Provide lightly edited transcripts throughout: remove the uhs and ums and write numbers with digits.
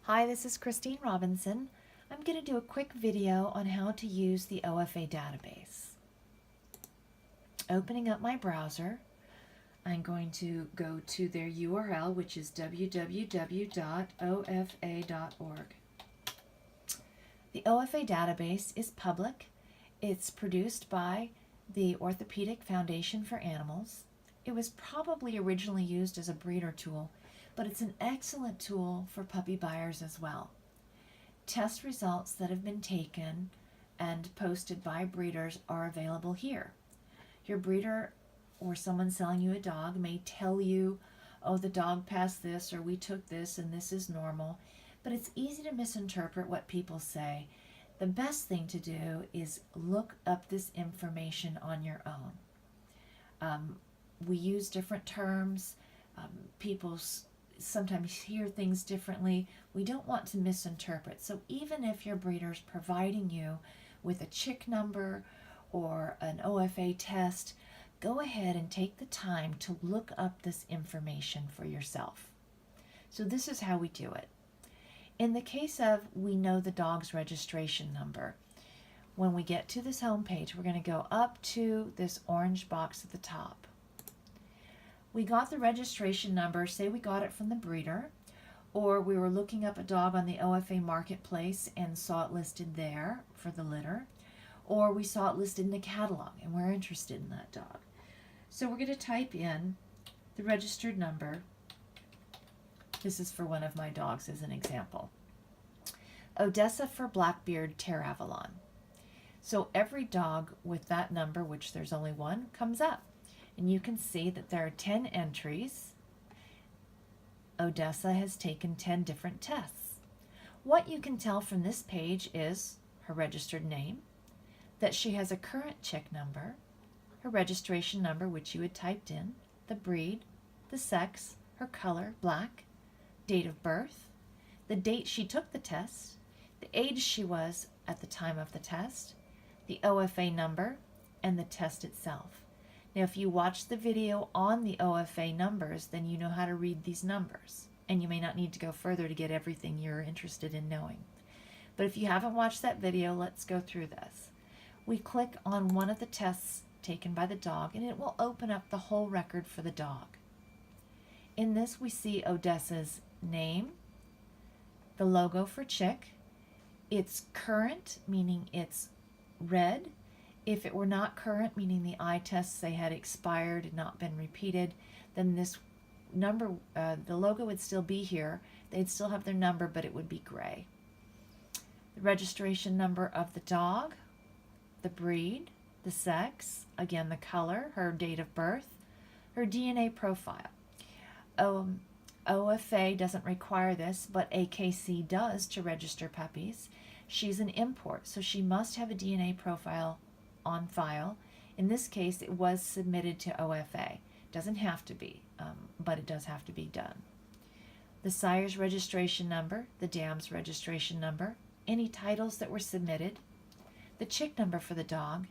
Hi, this is Christine Robinson. I'm going to do a quick video on how to use the OFA database. Opening up my browser, I'm going to go to their URL, which is www.ofa.org. The OFA database is public. It's produced by the Orthopedic Foundation for Animals. It was probably originally used as a breeder tool, but it's an excellent tool for puppy buyers as well. Test results that have been taken and posted by breeders are available here. Your breeder or someone selling you a dog may tell you, oh, the dog passed this, or we took this and this is normal, but it's easy to misinterpret what people say. The best thing to do is look up this information on your own. We use different terms. People sometimes hear things differently. We don't want to misinterpret. So even if your breeder's providing you with a chick number or an OFA test, go ahead and take the time to look up this information for yourself. So this is how we do it. In the case of we know the dog's registration number, when we get to this home page, we're going to go up to this orange box at the top. We got the registration number, say we got it from the breeder, or we were looking up a dog on the OFA marketplace and saw it listed there for the litter, or we saw it listed in the catalog and we're interested in that dog. So we're going to type in the registered number. This is for one of my dogs as an example. Odessa for Blackbeard Terravalon. So every dog with that number, which there's only one, comes up. And you can see that there are 10 entries. Odessa has taken 10 different tests. What you can tell from this page is her registered name, that she has a current chick number, her registration number, which you had typed in, the breed, the sex, her color, black, date of birth, the date she took the test, the age she was at the time of the test, the OFA number, and the test itself. Now, if you watch the video on the OFA numbers, then you know how to read these numbers, and you may not need to go further to get everything you're interested in knowing. But if you haven't watched that video, let's go through this. We click on one of the tests taken by the dog, and it will open up the whole record for the dog. In this, we see Odessa's name, the logo for chick, it's current, meaning it's red. If it were not current, meaning the eye tests they had expired and not been repeated, then this number, the logo would still be here. They'd still have their number, but it would be gray. The registration number of the dog, the breed, the sex, again the color, her date of birth, her DNA profile. OFA doesn't require this, but AKC does to register puppies. She's an import, so she must have a DNA profile on file. In this case, it was submitted to OFA. Doesn't have to be, but it does have to be done. The sire's registration number, the dam's registration number, any titles that were submitted, the chick number for the dog,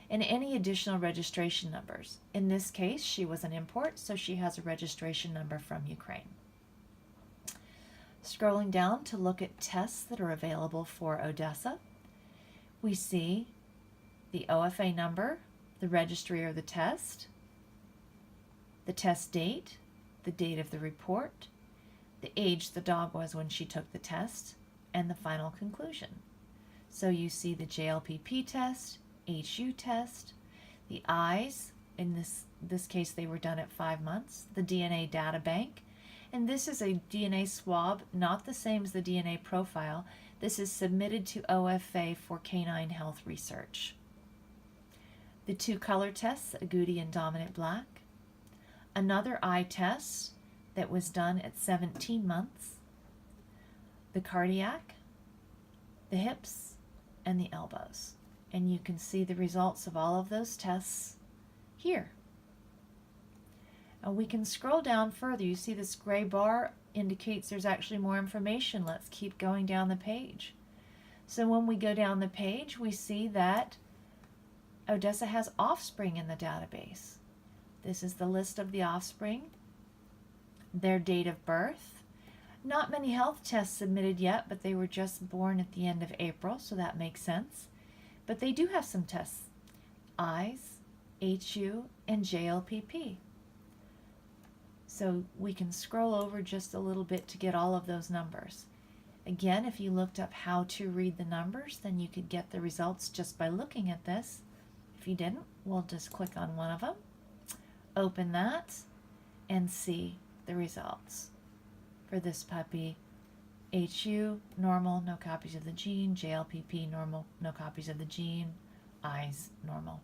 and any additional registration numbers. In this case, she was an import, so she has a registration number from Ukraine. Scrolling down to look at tests that are available for Odessa, we see the OFA number, the registry or the test date, the date of the report, the age the dog was when she took the test, and the final conclusion. So you see the JLPP test, HU test, the eyes, in this case they were done at 5 months, the DNA data bank, and this is a DNA swab, not the same as the DNA profile. This is submitted to OFA for canine health research. The 2 color tests, agouti and dominant black. Another eye test that was done at 17 months. The cardiac, the hips, and the elbows. And you can see the results of all of those tests here. And we can scroll down further. You see this gray bar indicates there's actually more information. Let's keep going down the page. So when we go down the page, we see that Odessa has offspring in the database. This is the list of the offspring, their date of birth, Not many health tests submitted yet, but they were just born at the end of April, so that makes sense. But they do have some tests: eyes, HU, and JLPP. So we can scroll over just a little bit to get all of those numbers. Again, if you looked up how to read the numbers, then you could get the results just by looking at this. If you didn't, we'll just click on one of them, open that, and see the results. For this puppy, HU, normal, no copies of the gene; JLPP, normal, no copies of the gene; eyes, normal.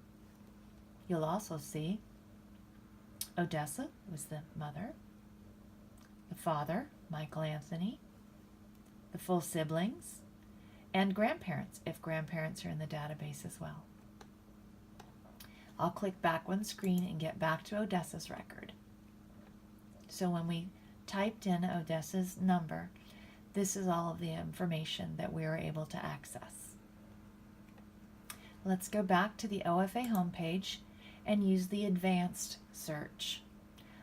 You'll also see Odessa was the mother, the father, Michael Anthony, the full siblings, and grandparents, if grandparents are in the database as well. I'll click back one screen and get back to Odessa's record. So when we typed in Odessa's number, this is all of the information that we were able to access. Let's go back to the OFA homepage and use the advanced search.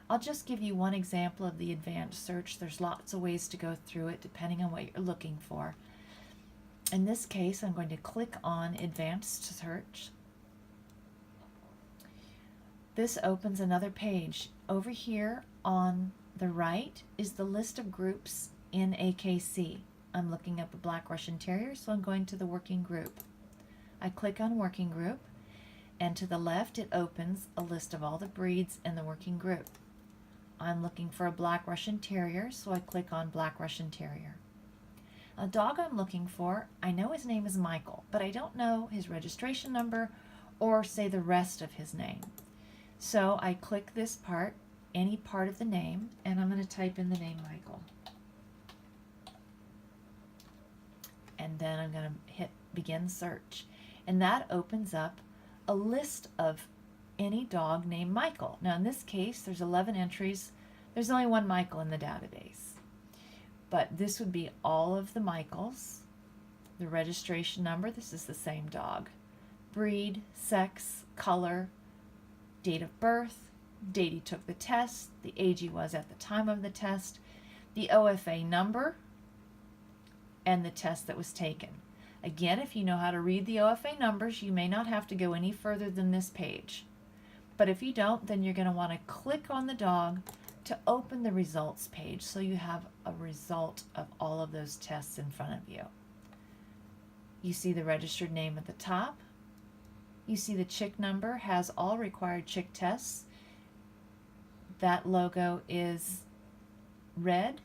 I'll just give you one example of the advanced search. There's lots of ways to go through it depending on what you're looking for. In this case, I'm going to click on advanced search. This opens another page. Over here on the right is the list of groups in AKC. I'm looking up a Black Russian Terrier, so I'm going to the working group. I click on working group, and to the left it opens a list of all the breeds in the working group. I'm looking for a Black Russian Terrier, so I click on Black Russian Terrier. A dog I'm looking for, I know his name is Michael, but I don't know his registration number or say the rest of his name. So I click this part, any part of the name, and I'm going to type in the name Michael. And then I'm going to hit begin search. And that opens up a list of any dog named Michael. Now in this case, there's 11 entries. There's only one Michael in the database. But this would be all of the Michaels. The registration number, this is the same dog. Breed, sex, color, date of birth, date he took the test, the age he was at the time of the test, the OFA number, and the test that was taken. Again, if you know how to read the OFA numbers, you may not have to go any further than this page. But if you don't, then you're going to want to click on the dog to open the results page so you have a result of all of those tests in front of you. You see the registered name at the top. You see the chick number has all required chick tests. That logo is red,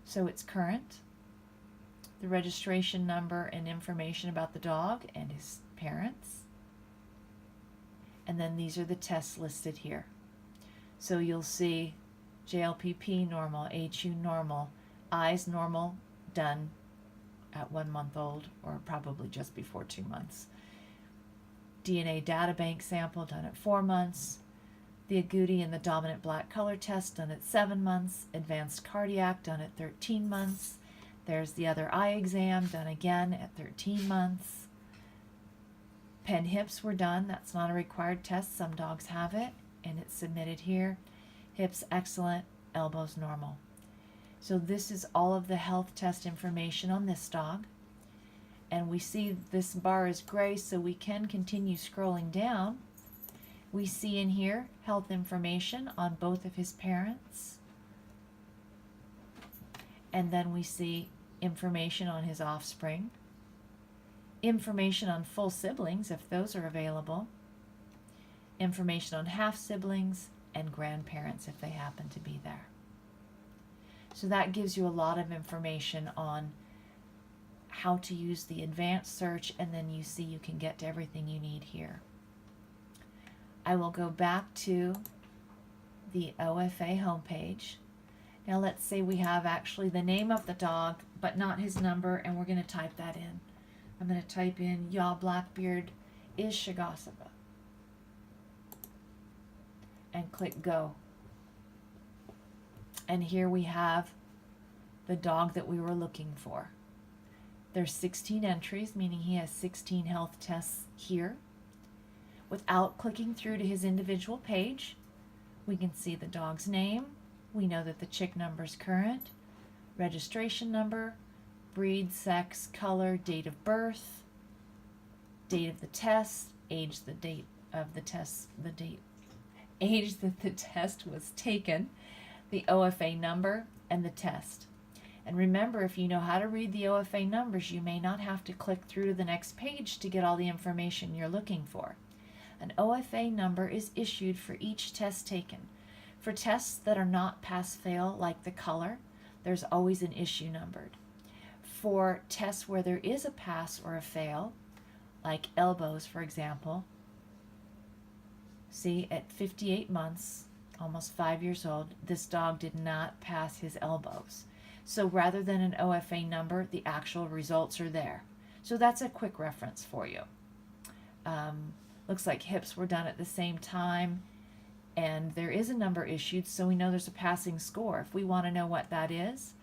so it's current. The registration number and information about the dog and his parents. And then these are the tests listed here. So you'll see JLPP normal, HU normal, eyes normal, done at 1 month old or probably just before 2 months. DNA databank sample done at 4 months. The agouti and the dominant black color test done at 7 months. Advanced cardiac done at 13 months. There's the other eye exam done again at 13 months. Pen hips were done. That's not a required test. Some dogs have it, and it's submitted here. Hips excellent, elbows normal. So this is all of the health test information on this dog. And we see this bar is gray, so we can continue scrolling down. We see in here health information on both of his parents. And then we see information on his offspring. Information on full siblings, if those are available. Information on half siblings and grandparents, if they happen to be there. So that gives you a lot of information on how to use the advanced search, and then you see you can get to everything you need here. I will go back to the OFA homepage. Now let's say we have actually the name of the dog, but not his number, and we're going to type that in. I'm going to type in Ya Blackbeard is Shigasaba and click go. And here we have the dog that we were looking for. There's 16 entries, meaning he has 16 health tests here. Without clicking through to his individual page, we can see the dog's name, we know that the chick number is current, registration number, breed, sex, color, date of birth, date of the test, age, the date of the test, age that the test was taken, the OFA number, and the test. And remember, if you know how to read the OFA numbers, you may not have to click through to the next page to get all the information you're looking for. An OFA number is issued for each test taken. For tests that are not pass-fail, like the color, there's always an issue numbered. For tests where there is a pass or a fail, like elbows, for example, see, at 58 months, almost 5 years old, this dog did not pass his elbows. So rather than an OFA number, the actual results are there. So that's a quick reference for you. Looks like hips were done at the same time, and there is a number issued, so we know there's a passing score. If we want to know what that is,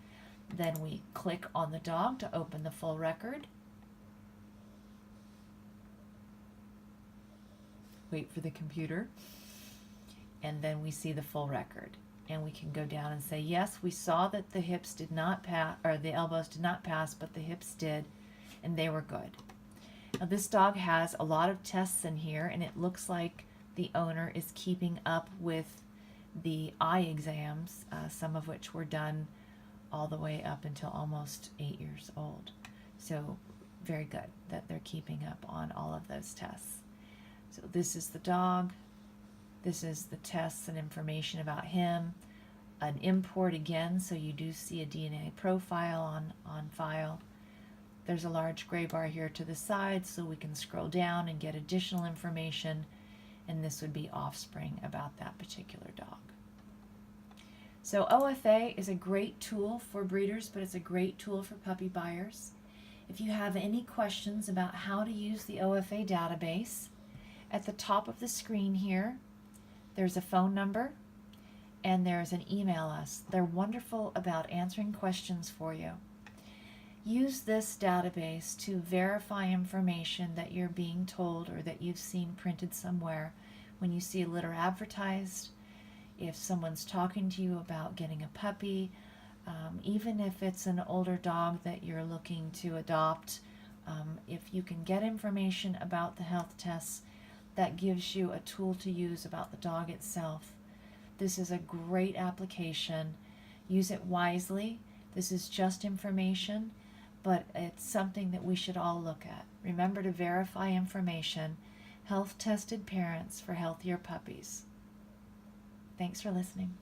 then we click on the dog to open the full record. Wait for the computer, and then we see the full record. And we can go down and say, yes, we saw that the hips did not pass, or the elbows did not pass, but the hips did, and they were good. Now this dog has a lot of tests in here, and it looks like the owner is keeping up with the eye exams, some of which were done all the way up until almost 8 years old. So very good that they're keeping up on all of those tests. So this is the dog. This is the tests and information about him. An import again, so you do see a DNA profile on file. There's a large gray bar here to the side, so we can scroll down and get additional information, and this would be offspring about that particular dog. So OFA is a great tool for breeders, but it's a great tool for puppy buyers. If you have any questions about how to use the OFA database, at the top of the screen here, there's a phone number, and there's an email us. They're wonderful about answering questions for you. Use this database to verify information that you're being told or that you've seen printed somewhere when you see a litter advertised, if someone's talking to you about getting a puppy, even if it's an older dog that you're looking to adopt, if you can get information about the health tests, that gives you a tool to use about the dog itself. This is a great application. Use it wisely. This is just information, but it's something that we should all look at. Remember to verify information. Health-tested parents for healthier puppies. Thanks for listening.